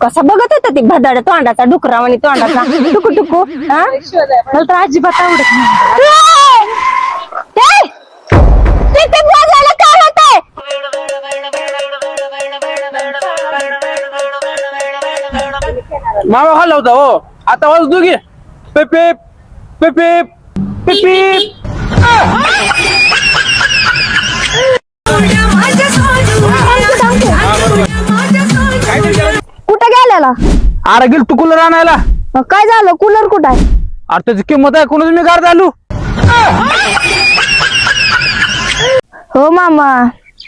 कसा बघत होता ती भदाड तोंडाचा डुकरा आणि तोंडाचा टुकू टुकू हा? मला तर अजिबात आवडत नाही. ते बोलायला काय होतंय? मामा खाल्ला होता हो. आता वाजू तू घे पेप पेप पेप कुठं गेलेला? अरे गेल तू कूलर आणायला. काय झालं? कूलर कुठं आहे? अरे त्याची किंमत आहे कोणी मी गार चालू. हो मामा,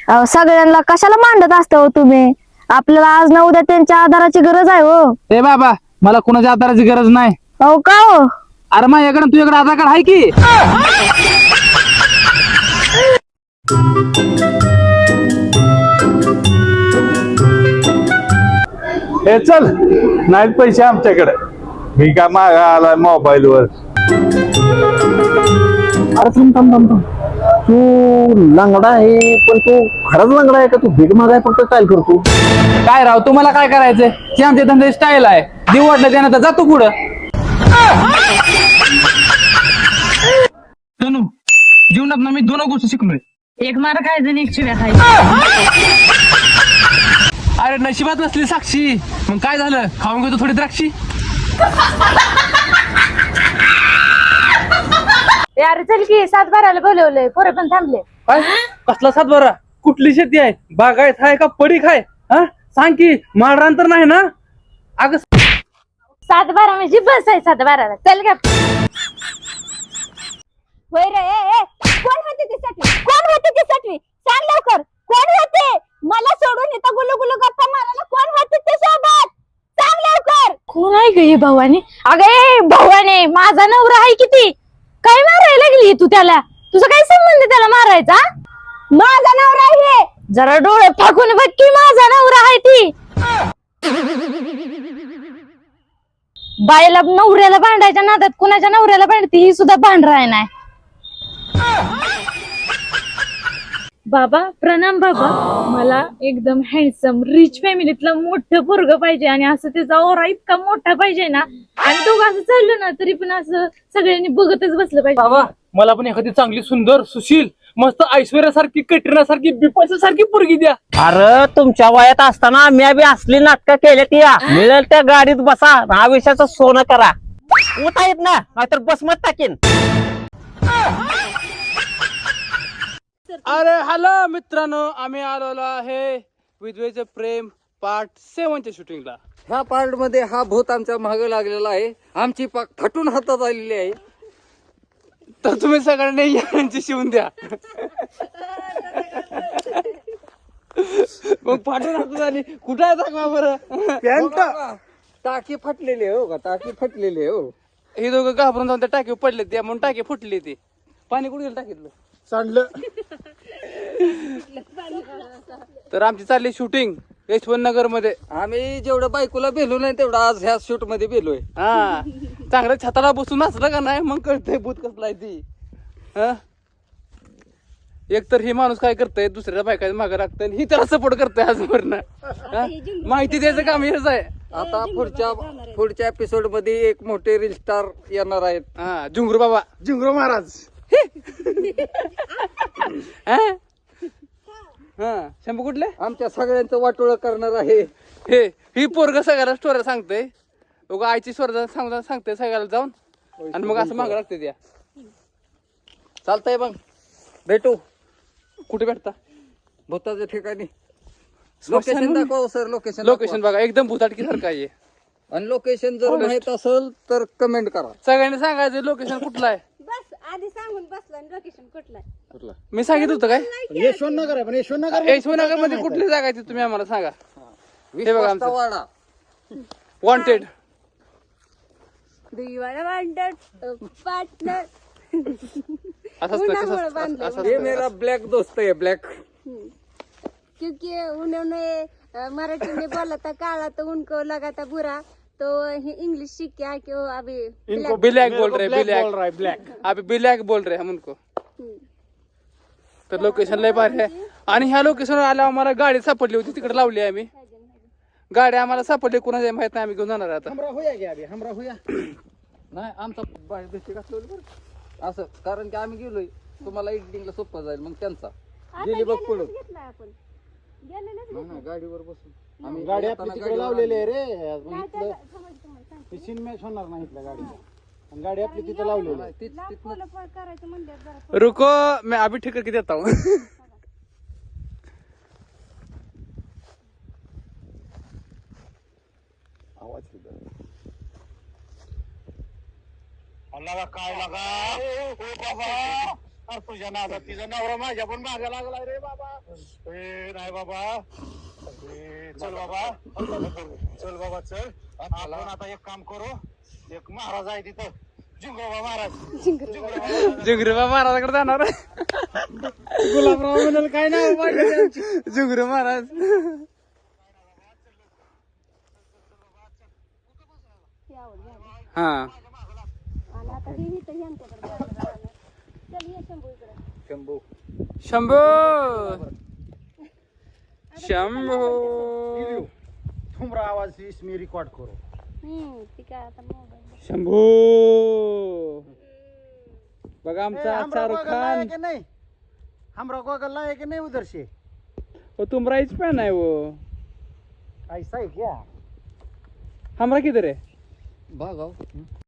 अहो सगळ्यांना कशाला मांडत असता हो तुम्ही? आपल्याला आज ना उद्या त्यांच्या आधाराची गरज आहे हो. ए बाबा मला कोणाच्या आधाराची गरज नाही. हो का हो? अरे माझ्याकडे तुझ्याकडे आधार कार्ड आहे की. हे चल नाहीत पैसे आमच्याकडे. मी का मागा आला मोबाईल वर. अरे थांब तू लंगडा आहे पण तू खरंच लंगडा आहे का? तू भीक मागाय फक्त काय करतो? काय राव तुम्हाला काय करायचंय? ही आमच्या धंद्याची स्टाईल आहे. जीव वाटलं त्यानंतर जातो पुढं. तनू जीवनात ना मी 2 गोष्टी शिकलोय. एक मार खायचं आणि एक शिव्या खायचं. अरे नशिबात नसली साक्षी. मग काय झालं? खाऊन घेतो थोडी द्राक्षी. अरे चल की 7-12 बोलवलंय, पोरं पण थांबले. काय कसला 7-12? कुठली शेती आहे? बागायत आहे का पडीक आहे? हा सांग की. माळरान तर नाही ना? अगं 7-12 म्हणजे बस आहे 7-12. चल का. होय रे. कोण होते ती सटवी? कोण होते ती सटवी? सांग लवकर. कोण होते? मला सोडून इथं गुलू गुलू गप्पा मारायला कोण होते ते सोबत? सांग लवकर. कोण आहे ग हे भवानी? अगं भवानी माझा नवरा आहे किती? काय मारायला लागली तू त्याला? तुझा काय संबंध त्याला मारायचा? माझा नवरा आहे. जरा डोळे फाकून बघ की माझा नवरा आहे ती. बायला नवऱ्याला भांडायच्या नादात कुणाच्या नवऱ्याला भांडती ही सुद्धा भांडराय नाही. बाबा प्रणाम बाबा. मला एकदम हँडसम रिच फॅमिलीतलं मोठं पोरगं पाहिजे आणि असं त्याचा ओरा इतका मोठा पाहिजे ना. आणि दोघं असं चाललं ना तरी पण असं सगळ्यांनी बघतच बसलं पाहिजे. बाबा मला पण एखादी चांगली सुंदर सुशील मस्त ऐश्वर्यासारखी कटरीनासारखी बिपाशासारखी पोरगी द्या. अरे तुमच्या वयात असताना मी बी असली नाटकं केली ती. मिळेल त्या गाडीत बसा, आयुष्याचं सोनं करा. उठा येत ना नाहीतर बस मत टाकीन. अरे हॅलो मित्रांनो, आम्ही आलेलो आहे विधवेचे प्रेम पार्ट 7 च्या शूटिंगला. ह्या पार्ट मध्ये हा भूत आमच्या मागे लागलेला आहे. आमची पाक थटून हातात आलेली आहे. तर तुम्ही सगळ्यांनी यांची शिवून द्या. मग पाठवून हातात आली. कुठं आहे दाखवा बरं. पॅन्ट टाकी फाटलेली हो का? टाकी फाटलेली हो. हे दोघं घाबरून जाऊन त्या टाकीवर पडले ते म्हणून टाकी फुटली. ते पाणी कुठे गेलं टाकीतलं? तर आमची चालली शूटिंग यशवंतनगर मध्ये. आम्ही जेवढं बायकोला भेलो नाही तेवढं आज ह्या शूट मध्ये भेलोय. हा चांगलं छताला बसून नाचलं का नाही मग कळतंय भूत कसला आहे ती. हा एक तर हे माणूस काय करतय दुसऱ्या बायका मागे लागतंय ही त्याला सपोर्ट करतोय आजवरनं. माहिती द्यायचं काम हेच आहे. आता पुढच्या एपिसोड मध्ये एक मोठे रील स्टार येणार आहेत. हा झुंगरू बाबा झुंगरू महाराज. हा शंभू कुठले? आमच्या सगळ्यांचं वाटोळं करणार आहे. हे ही पोरग सगळ्याला स्टोऱ्या सांगते. दोघं आईची स्वर सांगते सगळ्याला जाऊन आणि मग असं मागं लागते त्या. चालतंय मग भेटू. कुठे भेटता? भूताच्या ठिकाणी. लोकेशन दाखवा सर. लोकेशन बघा एकदम भूताटकी सारखं आहे. आणि लोकेशन जर माहित असेल तर कमेंट करा. सगळ्यांनी सांगायचं लोकेशन कुठलं आहे. बस आधी सांगून बसला लोकेशन कुठलं आहे? मी सांगितलं होतं काय? यशवंतनगर आहे पण यशवंतनगर मध्ये कुठली जागा आहे ती तुम्ही आम्हाला सांगा. हे बघा आमचं वाडा वॉन्टेड. पार्टनर असंच ये मेरा ब्लॅक दोस्त है ब्लॅक. क्योंकि उन्होंने मराठी में बोला था काला तो उनको लगा था बुरा तो इंग्लिश सीख के आके वो अभी इनको ब्लैक बोल रहे ब्लैक अभी ब्लैक बोल रहे हम उनको. तर लोकेशन लय भारी आहे. आणि ह्या लोकेशनवर आल्यावर आम्हाला गाडी सापडली होती तिकडे लावली आम्ही. गाडी आम्हाला सापडली कोणाच्या माहित नाही, आम्ही घेऊन जाणार आहे आता. नाही आमचा बाहेर भेटी घातलेली बरं असं, कारण की आम्ही गेलोय तुम्हाला एडिटिंगला सोपं जाईल. मग त्यांचा गेली बघ पडत घेतलाय आपण गेलेलंच नाही गाडीवर बसून आम्ही गाडी आपली तिकडे लावलेली आहे रे नाही त्याचं- थांबा, थांबा, सांगते. सीन मॅच होणार नाही इथल्या गाडीला. आणि गाडी आपली तिथे लावलेली आहे. लांब खोलं करायचं म्हणल्यावर जरा रुको मैं अभी ठीक करके देता हूँ. काय लागा तुझ्या नादात तिचा नवरा माझ्या पण मागे लागलाय रे बाबा. नाही बाबा, चल बाबा, चल बाबा, चल. आपण आता एक काम करू, एक महाराज आहे तिथं, जिंगोबा महाराज. जुगरुबा महाराजाकडे जाणार. गुलाबराव म्हणाल काय नाव पाडलं त्यांची. जुगरू महाराज. हा आणि आता हे इथं ह्यांच्याकडे जायला लागलं. चल ये शंभू इकडे. शंभू शंभो शंभो. ठुमरा आवाज मी रेकॉर्ड करू. ती काय आता मोबाईल शंभो. बघा आमचा शाहरुख खान. नहीं हमरा गोगल लाए कि नहीं उधर से. वो तुमरा इस पे है वो. ऐसा है क्या. हमरा किधर है. भागाव